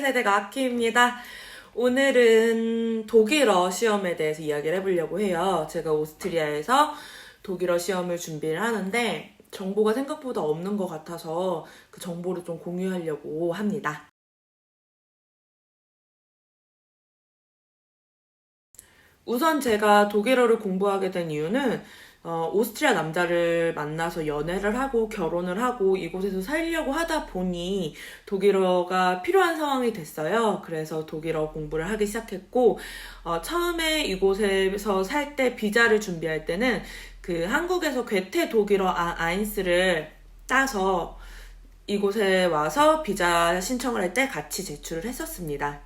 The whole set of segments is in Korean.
세대가 아키입니다. 오늘은 독일어 시험에 대해서 이야기를 해보려고 해요. 제가 오스트리아에서 독일어 시험을 준비를 하는데 정보가 생각보다 없는 것 같아서 그 정보를 좀 공유하려고 합니다. 우선 제가 독일어를 공부하게 된 이유는 오스트리아 남자를 만나서 연애를 하고 결혼을 하고 이곳에서 살려고 하다 보니 독일어가 필요한 상황이 됐어요. 그래서 독일어 공부를 하기 시작했고 처음에 이곳에서 살 때 비자를 준비할 때는 그 한국에서 괴테 독일어 아인스를 따서 이곳에 와서 비자 신청을 할 때 같이 제출을 했었습니다.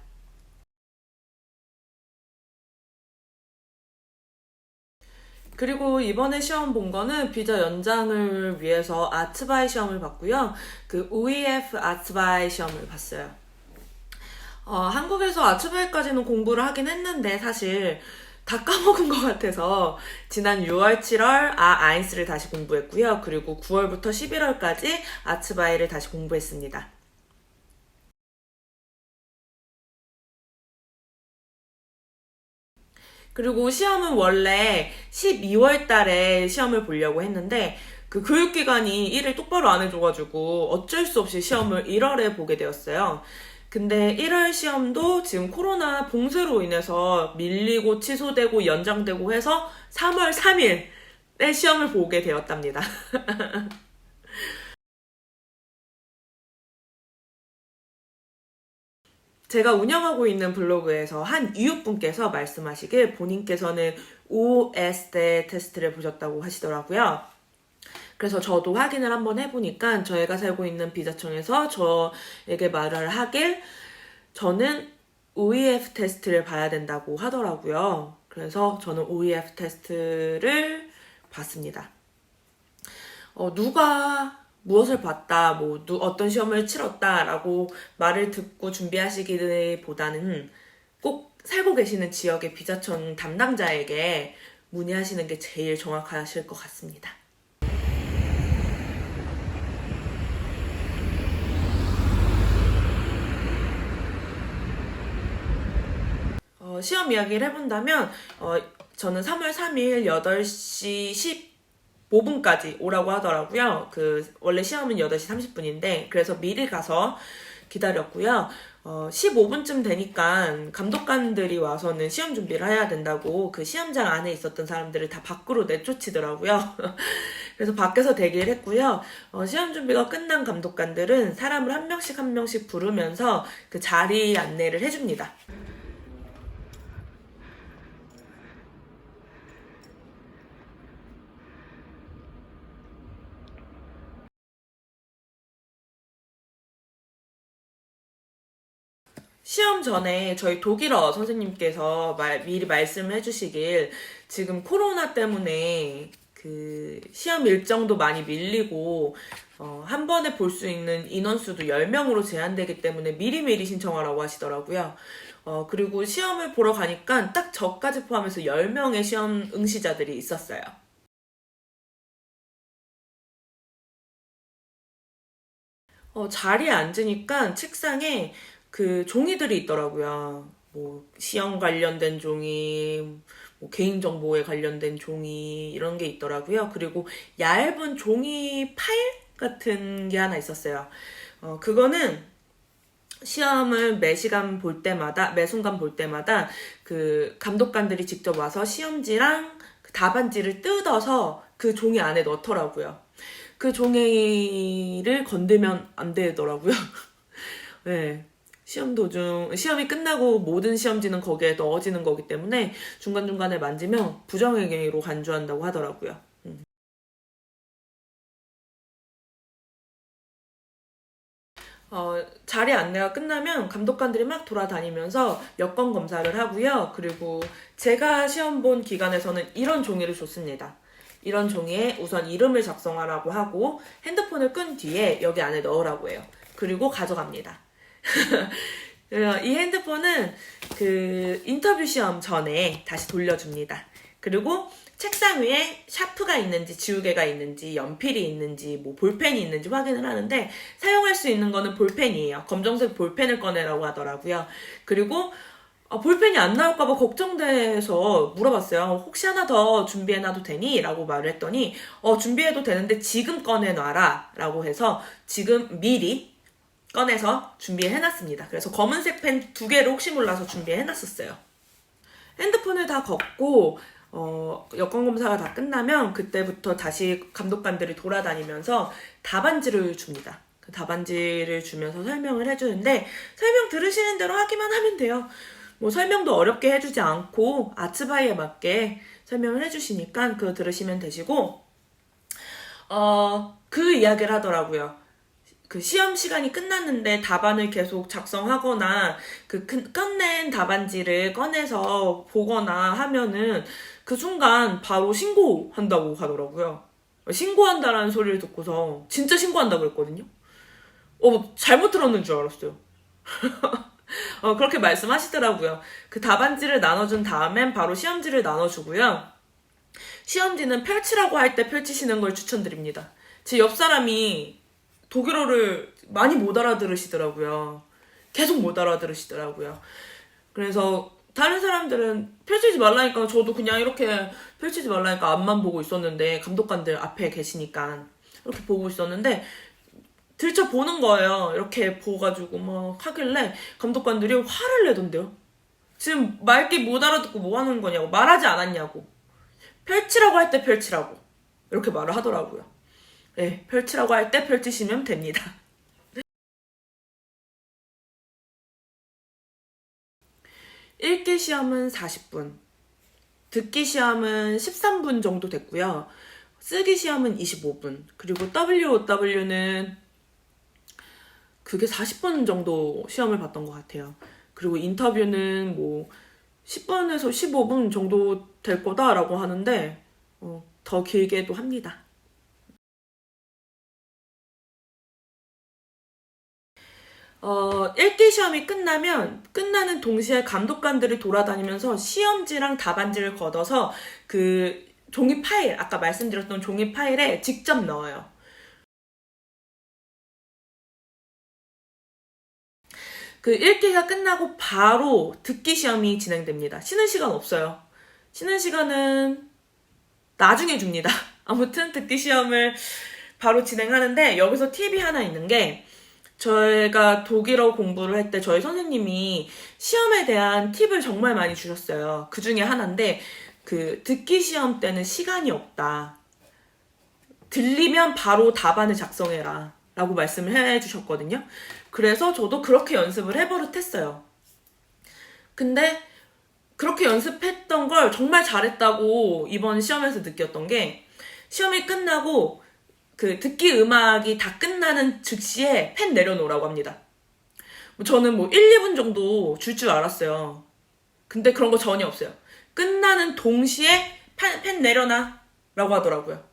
그리고 이번에 시험 본 거는 비자 연장을 위해서 아츠바이 시험을 봤고요. 그 UEF 아츠바이 시험을 봤어요. 한국에서 아츠바이까지는 공부를 하긴 했는데 사실 다 까먹은 것 같아서 지난 6월, 7월 아인스를 다시 공부했고요. 그리고 9월부터 11월까지 아츠바이를 다시 공부했습니다. 그리고 시험은 원래 12월 달에 시험을 보려고 했는데 그 교육기관이 일을 똑바로 안 해줘가지고 어쩔 수 없이 시험을 1월에 보게 되었어요. 근데 1월 시험도 지금 코로나 봉쇄로 인해서 밀리고 취소되고 연장되고 해서 3월 3일에 시험을 보게 되었답니다. 제가 운영하고 있는 블로그에서 한 이웃분께서 말씀하시길 본인께서는 OSD 테스트를 보셨다고 하시더라고요. 그래서 저도 확인을 한번 해보니까 저희가 살고 있는 비자청에서 저에게 말을 하길 저는 OEF 테스트를 봐야 된다고 하더라고요. 그래서 저는 OEF 테스트를 봤습니다. 누가 무엇을 봤다, 어떤 시험을 치렀다라고 말을 듣고 준비하시기보다는 꼭 살고 계시는 지역의 비자청 담당자에게 문의하시는 게 제일 정확하실 것 같습니다. 시험 이야기를 해본다면 저는 3월 3일 8시 15분까지 오라고 하더라고요. 원래 시험은 8시 30분인데 그래서 미리 가서 기다렸고요. 15분쯤 되니까 감독관들이 와서는 시험 준비를 해야 된다고 그 시험장 안에 있었던 사람들을 다 밖으로 내쫓히더라고요. 그래서 밖에서 대기를 했고요. 시험 준비가 끝난 감독관들은 사람을 한 명씩 한 명씩 부르면서 그 자리 안내를 해줍니다. 시험 전에 저희 독일어 선생님께서 미리 말씀을 해주시길 지금 코로나 때문에 그 시험 일정도 많이 밀리고 한 번에 볼 수 있는 인원수도 10명으로 제한되기 때문에 미리미리 신청하라고 하시더라고요. 그리고 시험을 보러 가니까 딱 저까지 포함해서 10명의 시험 응시자들이 있었어요. 자리에 앉으니까 책상에 그 종이들이 있더라고요. 시험 관련된 종이, 개인정보에 관련된 종이, 이런 게 있더라고요. 그리고 얇은 종이 파일 같은 게 하나 있었어요. 그거는 시험을 매 시간 볼 때마다, 매 순간 볼 때마다 그 감독관들이 직접 와서 시험지랑 그 답안지를 뜯어서 그 종이 안에 넣더라고요. 그 종이를 건들면 안 되더라고요. 네. 시험이 끝나고 모든 시험지는 거기에 넣어지는 거기 때문에 중간중간에 만지면 부정행위로 간주한다고 하더라고요. 자리 안내가 끝나면 감독관들이 막 돌아다니면서 여권 검사를 하고요. 그리고 제가 시험 본 기간에서는 이런 종이를 줬습니다. 이런 종이에 우선 이름을 작성하라고 하고 핸드폰을 끈 뒤에 여기 안에 넣으라고 해요. 그리고 가져갑니다. 이 핸드폰은 그 인터뷰 시험 전에 다시 돌려줍니다. 그리고 책상 위에 샤프가 있는지 지우개가 있는지 연필이 있는지 뭐 볼펜이 있는지 확인을 하는데 사용할 수 있는 거는 볼펜이에요. 검정색 볼펜을 꺼내라고 하더라고요. 그리고 볼펜이 안 나올까봐 걱정돼서 물어봤어요. 혹시 하나 더 준비해놔도 되니? 라고 말을 했더니 준비해도 되는데 지금 꺼내놔라 라고 해서 지금 미리 꺼내서 준비해놨습니다. 그래서 검은색 펜 2개를 혹시 몰라서 준비해놨었어요. 핸드폰을 다 걷고 여권검사가 다 끝나면 그때부터 다시 감독관들이 돌아다니면서 답안지를 줍니다. 그 답안지를 주면서 설명을 해주는데 설명 들으시는 대로 하기만 하면 돼요. 뭐 설명도 어렵게 해주지 않고 아츠바이에 맞게 설명을 해주시니까 그거 들으시면 되시고 그 이야기를 하더라고요. 그 시험 시간이 끝났는데 답안을 계속 작성하거나 그 끝낸 답안지를 꺼내서 보거나 하면은 그 순간 바로 신고한다고 하더라고요. 신고한다라는 소리를 듣고서 진짜 신고한다고 그랬거든요. 잘못 들었는 줄 알았어요. 그렇게 말씀하시더라고요. 그 답안지를 나눠준 다음엔 바로 시험지를 나눠주고요. 시험지는 펼치라고 할 때 펼치시는 걸 추천드립니다. 제 옆 사람이 독일어를 많이 못 알아들으시더라고요. 계속 못 알아들으시더라고요. 그래서 다른 사람들은 펼치지 말라니까 저도 그냥 이렇게 펼치지 말라니까 앞만 보고 있었는데 감독관들 앞에 계시니까 이렇게 보고 있었는데 들춰보는 거예요. 이렇게 보가지고 막 하길래 감독관들이 화를 내던데요. 지금 말귀 못 알아듣고 뭐 하는 거냐고, 말하지 않았냐고, 펼치라고 할 때 펼치라고 이렇게 말을 하더라고요. 네, 펼치라고 할 때 펼치시면 됩니다. 읽기 시험은 40분, 듣기 시험은 13분 정도 됐고요. 쓰기 시험은 25분, 그리고 WOW는 그게 40분 정도 시험을 봤던 것 같아요. 그리고 인터뷰는 뭐 10분에서 15분 정도 될 거다라고 하는데 더 길게도 합니다. 읽기 시험이 끝나는 동시에 감독관들이 돌아다니면서 시험지랑 답안지를 걷어서 그 종이 파일, 아까 말씀드렸던 종이 파일에 직접 넣어요. 그 읽기가 끝나고 바로 듣기 시험이 진행됩니다. 쉬는 시간 없어요. 쉬는 시간은 나중에 줍니다. 아무튼 듣기 시험을 바로 진행하는데 여기서 팁이 하나 있는 게 저희가 독일어 공부를 할 때 저희 선생님이 시험에 대한 팁을 정말 많이 주셨어요. 그 중에 하나인데 그 듣기 시험 때는 시간이 없다. 들리면 바로 답안을 작성해라 라고 말씀을 해주셨거든요. 그래서 저도 그렇게 연습을 해버릇했어요. 근데 그렇게 연습했던 걸 정말 잘했다고 이번 시험에서 느꼈던 게 시험이 끝나고 그 듣기 음악이 다 끝나는 즉시에 펜 내려놓으라고 합니다. 저는 뭐 1, 2분 정도 줄 알았어요. 근데 그런 거 전혀 없어요. 끝나는 동시에 펜 내려놔 라고 하더라고요.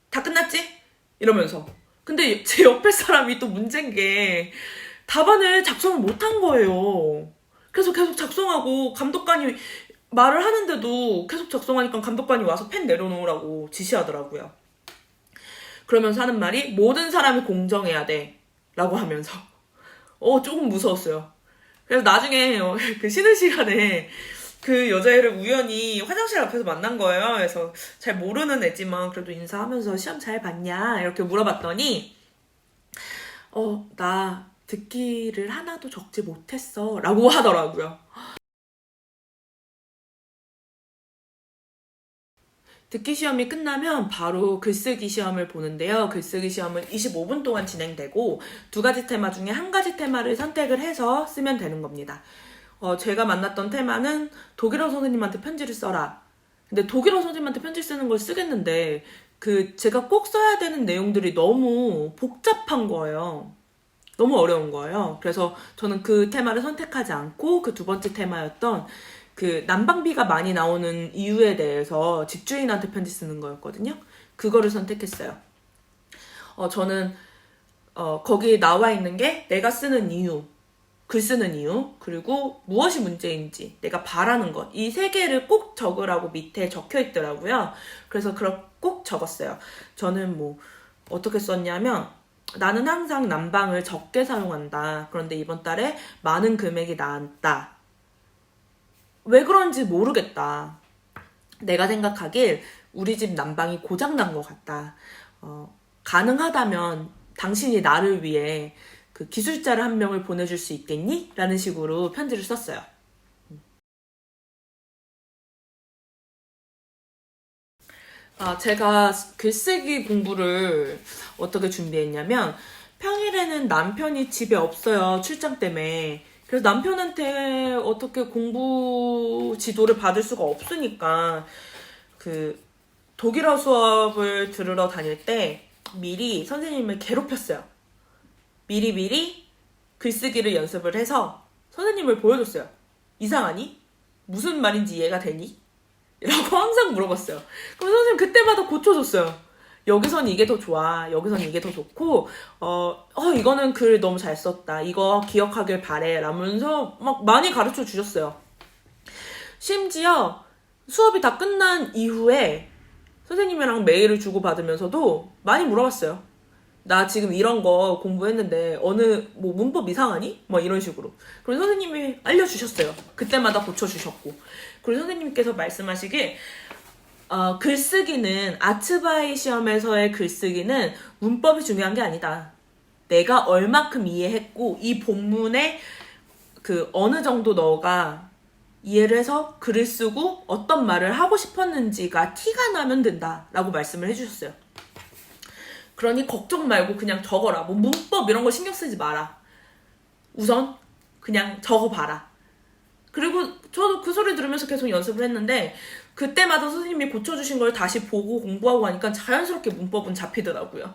다 끝났지? 이러면서. 근데 제 옆에 사람이 또 문제인 게 답안을 작성을 못한 거예요. 그래서 계속 작성하고 감독관이 말을 하는데도 계속 작성하니까 감독관이 와서 펜 내려놓으라고 지시하더라고요. 그러면서 하는 말이 모든 사람이 공정해야 돼 라고 하면서 조금 무서웠어요. 그래서 나중에 그 쉬는 시간에 그 여자애를 우연히 화장실 앞에서 만난 거예요. 그래서 잘 모르는 애지만 그래도 인사하면서 시험 잘 봤냐 이렇게 물어봤더니 나 듣기를 하나도 적지 못했어 라고 하더라고요. 듣기 시험이 끝나면 바로 글쓰기 시험을 보는데요. 글쓰기 시험은 25분 동안 진행되고 2가지 테마 중에 1가지 테마를 선택을 해서 쓰면 되는 겁니다. 제가 만났던 테마는 독일어 선생님한테 편지를 써라. 근데 독일어 선생님한테 편지 쓰는 걸 쓰겠는데 제가 꼭 써야 되는 내용들이 너무 복잡한 거예요. 너무 어려운 거예요. 그래서 저는 그 테마를 선택하지 않고 그 2번째 테마였던 그 난방비가 많이 나오는 이유에 대해서 집주인한테 편지 쓰는 거였거든요. 그거를 선택했어요. 저는 거기 나와 있는 게 내가 쓰는 이유, 글 쓰는 이유, 그리고 무엇이 문제인지, 내가 바라는 것, 이 세 개를 꼭 적으라고 밑에 적혀 있더라고요. 그래서 꼭 적었어요. 저는 뭐 어떻게 썼냐면, 나는 항상 난방을 적게 사용한다. 그런데 이번 달에 많은 금액이 나왔다. 왜 그런지 모르겠다. 내가 생각하길 우리 집 난방이 고장난 것 같다. 가능하다면 당신이 나를 위해 그 기술자를 한 명을 보내줄 수 있겠니? 라는 식으로 편지를 썼어요. 제가 글쓰기 공부를 어떻게 준비했냐면, 평일에는 남편이 집에 없어요. 출장 때문에. 그래서 남편한테 어떻게 공부 지도를 받을 수가 없으니까, 그, 독일어 수업을 들으러 다닐 때 미리 선생님을 괴롭혔어요. 미리 글쓰기를 연습을 해서 선생님을 보여줬어요. 이상하니? 무슨 말인지 이해가 되니? 라고 항상 물어봤어요. 그럼 선생님 그때마다 고쳐줬어요. 여기선 이게 더 좋아. 여기선 이게 더 좋고, 이거는 글 너무 잘 썼다. 이거 기억하길 바래. 라면서 막 많이 가르쳐 주셨어요. 심지어 수업이 다 끝난 이후에 선생님이랑 메일을 주고받으면서도 많이 물어봤어요. 나 지금 이런 거 공부했는데 어느 뭐 문법 이상하니? 뭐 이런 식으로. 그리고 선생님이 알려주셨어요. 그때마다 고쳐주셨고. 그리고 선생님께서 말씀하시길 글쓰기는 아츠바이 시험에서의 글쓰기는 문법이 중요한 게 아니다. 내가 얼마큼 이해했고 이 본문에 그 어느 정도 너가 이해를 해서 글을 쓰고 어떤 말을 하고 싶었는지가 티가 나면 된다라고 말씀을 해주셨어요. 그러니 걱정 말고 그냥 적어라. 뭐 문법 이런 거 신경 쓰지 마라. 우선 그냥 적어봐라. 그리고 저도 그 소리 들으면서 계속 연습을 했는데 그때마다 선생님이 고쳐주신 걸 다시 보고 공부하고 하니까 자연스럽게 문법은 잡히더라고요.